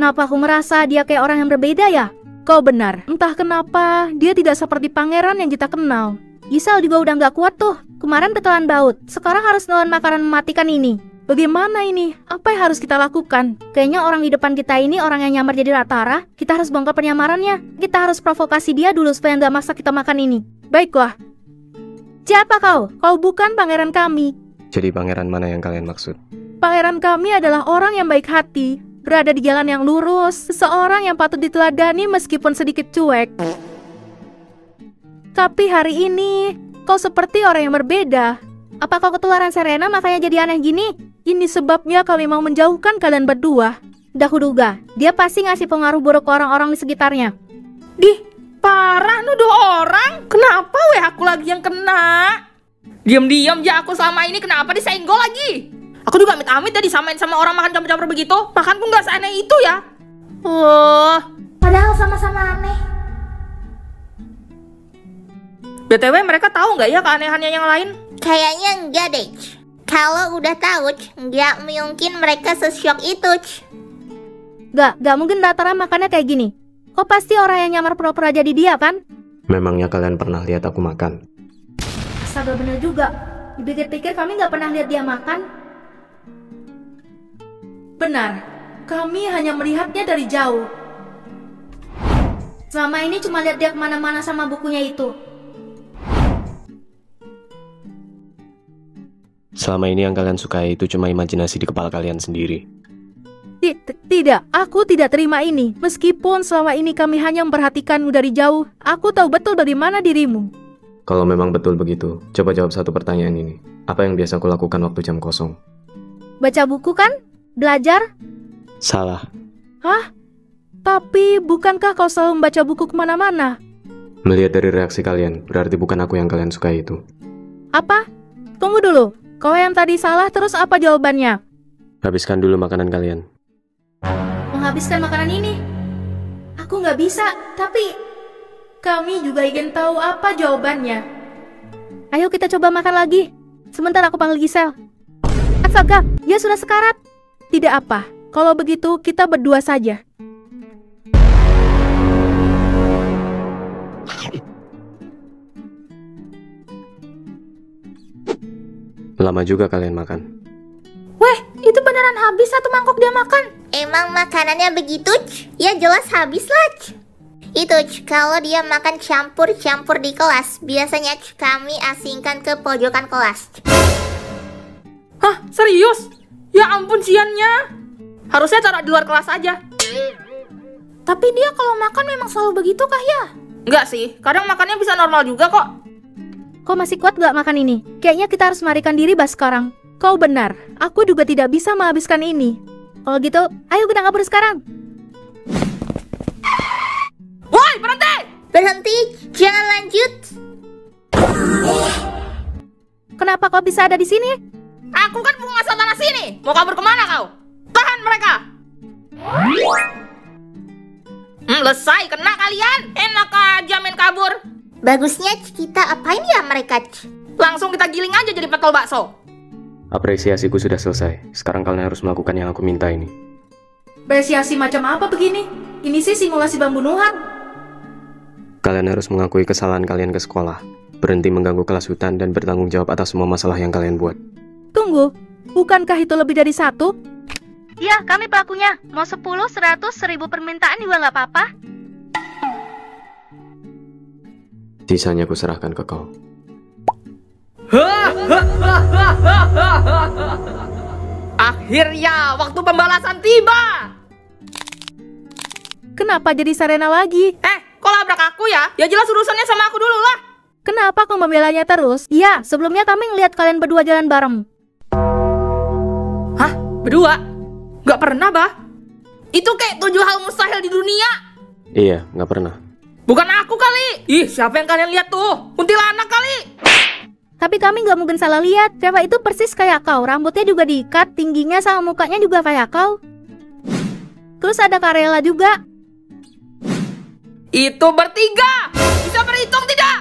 Kenapa aku merasa dia kayak orang yang berbeda ya? Kau benar, entah kenapa dia tidak seperti pangeran yang kita kenal. Giselle juga udah gak kuat tuh. Kemarin betulan baut, sekarang harus nelan makanan mematikan ini. Bagaimana ini? Apa yang harus kita lakukan? Kayaknya orang di depan kita ini orang yang nyamar jadi Ratara. Kita harus bongkar penyamarannya. Kita harus provokasi dia dulu supaya gak maksa kita makan ini. Baiklah. Siapa kau? Kau bukan pangeran kami. Jadi pangeran mana yang kalian maksud? Pangeran kami adalah orang yang baik hati, berada di jalan yang lurus, seseorang yang patut diteladani meskipun sedikit cuek. Tapi hari ini, kau seperti orang yang berbeda. Apa kau ketularan Serena makanya jadi aneh gini? Ini sebabnya kami mau menjauhkan kalian berdua. Dah kuduga, dia pasti ngasih pengaruh buruk ke orang-orang di sekitarnya. Parah nuduh orang. Kenapa aku lagi yang kena? Diam-diam ya aku selama ini, kenapa disenggol lagi? Aku juga amit-amit ya disamain sama orang makan campur-campur begitu. Makanku nggak seaneh itu ya. Padahal sama-sama aneh. BTW mereka tahu nggak ya keanehannya yang lain? Kayaknya enggak deh. Kalau udah tahu, nggak mungkin mereka sesyok itu. Gak mungkin Ratara makannya kayak gini. Kok pasti orang yang nyamar pura-pura jadi dia kan? Memangnya kalian pernah lihat aku makan? Astaga, bener juga. Dipikir-pikir kami gak pernah lihat dia makan. Benar, kami hanya melihatnya dari jauh. Selama ini cuma lihat dia kemana-mana sama bukunya itu. Selama ini yang kalian sukai itu cuma imajinasi di kepala kalian sendiri. Tidak, aku tidak terima ini. Meskipun selama ini kami hanya memperhatikanmu dari jauh, aku tahu betul bagaimana dirimu. Kalau memang betul begitu, coba jawab satu pertanyaan ini. Apa yang biasa aku lakukan waktu jam kosong? Baca buku kan? Belajar? Salah. Hah? Tapi bukankah kau selalu membaca buku kemana-mana? Melihat dari reaksi kalian, berarti bukan aku yang kalian sukai itu. Apa? Tunggu dulu. Kau yang tadi salah, terus apa jawabannya? Habiskan dulu makanan kalian. Menghabiskan makanan ini? Aku nggak bisa, tapi kami juga ingin tahu apa jawabannya. Ayo kita coba makan lagi. Sebentar aku panggil Giselle. Astaga, dia sudah sekarat. Tidak apa, kalau begitu kita berdua saja. Lama juga kalian makan. Weh, itu beneran habis satu mangkok dia makan. Emang makanannya begitu? Ya jelas habis lah. Itu kalau dia makan campur-campur di kelas, biasanya kami asingkan ke pojokan kelas. Hah, serius? Ya ampun siannya. Harusnya taruh di luar kelas aja. Tapi dia kalau makan memang selalu begitu kah ya? Enggak sih, kadang makannya bisa normal juga kok. Kok masih kuat gak makan ini? Kayaknya kita harus melarikan diri sekarang. Kau benar, aku juga tidak bisa menghabiskan ini. Kalau gitu, ayo kita kabur sekarang. Woi, berhenti! Berhenti, jangan lanjut. Kenapa kau bisa ada di sini? Aku kan penguasa tanah sini. Mau kabur kemana kau? Tahan mereka! Selesai, kena kalian. Enak aja main kabur. Bagusnya kita apain ya mereka? Langsung kita giling aja jadi petol bakso. Apresiasiku sudah selesai. Sekarang kalian harus melakukan yang aku minta ini. Apresiasi macam apa begini? Ini sih simulasi pembunuhan. Kalian harus mengakui kesalahan kalian ke sekolah, berhenti mengganggu kelas hutan, dan bertanggung jawab atas semua masalah yang kalian buat. Tunggu, bukankah itu lebih dari 1? Ya, kami pelakunya. Mau 10, 100, 1000 permintaan juga nggak apa-apa. Sisanya aku serahkan ke kau. Akhirnya waktu pembalasan tiba. Kenapa jadi Serena lagi? Kok labrak aku ya? Ya jelas urusannya sama aku dulu lah. Kenapa kau membelanya terus? Ya, sebelumnya kami ngeliat kalian berdua jalan bareng. Hah? Berdua? Gak pernah, bah. Itu kayak 7 hal mustahil di dunia. Iya, gak pernah. Bukan aku kali. Ih, siapa yang kalian lihat tuh? Kuntilanak kali. Tapi kami nggak mungkin salah lihat. Cewek itu persis kayak kau. Rambutnya juga diikat, tingginya sama mukanya juga kayak kau. Terus ada Karela juga. Itu bertiga. Bisa berhitung tidak?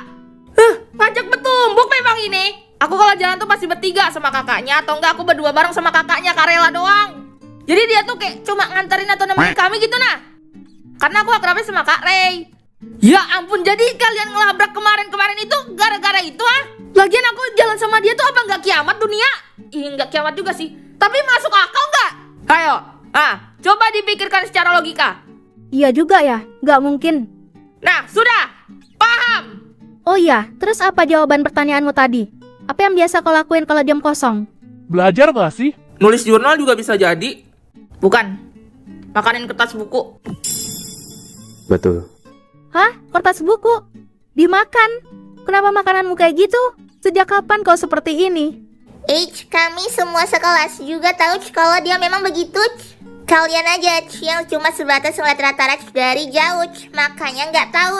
Ngajak betumbuk memang ini. Aku kalau jalan tuh pasti bertiga sama kakaknya, atau enggak aku berdua bareng sama kakaknya Karela doang. Jadi dia tuh kayak cuma nganterin atau nemenin kami gitu nah. Karena aku akrabnya sama Kak Ray. Ya ampun, jadi kalian ngelabrak kemarin itu gara-gara itu ah? Lagian aku jalan sama dia tuh apa nggak kiamat dunia? Ih, nggak kiamat juga sih. Tapi masuk akal nggak? Ayo, coba dipikirkan secara logika. Iya juga ya, nggak mungkin. Nah, sudah. Paham? Oh iya, terus apa jawaban pertanyaanmu tadi? Apa yang biasa kau lakuin kalau jam kosong? Belajar gak sih? Nulis jurnal juga bisa jadi. Bukan. Makanin kertas buku. Betul. Hah? Kertas buku? Dimakan? Kenapa makananmu kayak gitu? Sejak kapan kau seperti ini? Kami semua sekelas juga tahu kalau dia memang begitu. Kalian aja yang cuma sebatas ngeliat rata-rata dari jauh, makanya nggak tahu.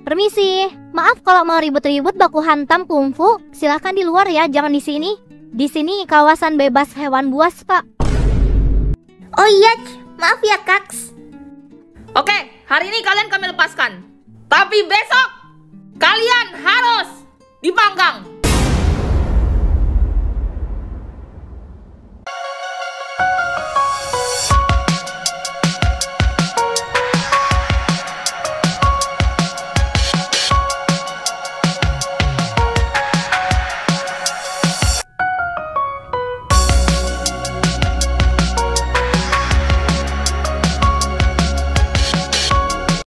Permisi, maaf kalau mau ribut-ribut baku hantam kungfu. Silahkan di luar ya, jangan di sini. Di sini kawasan bebas hewan buas, Pak. Oh iya, maaf ya, Kaks. Oke, hari ini kalian kami lepaskan. Tapi besok kalian harus dipanggang.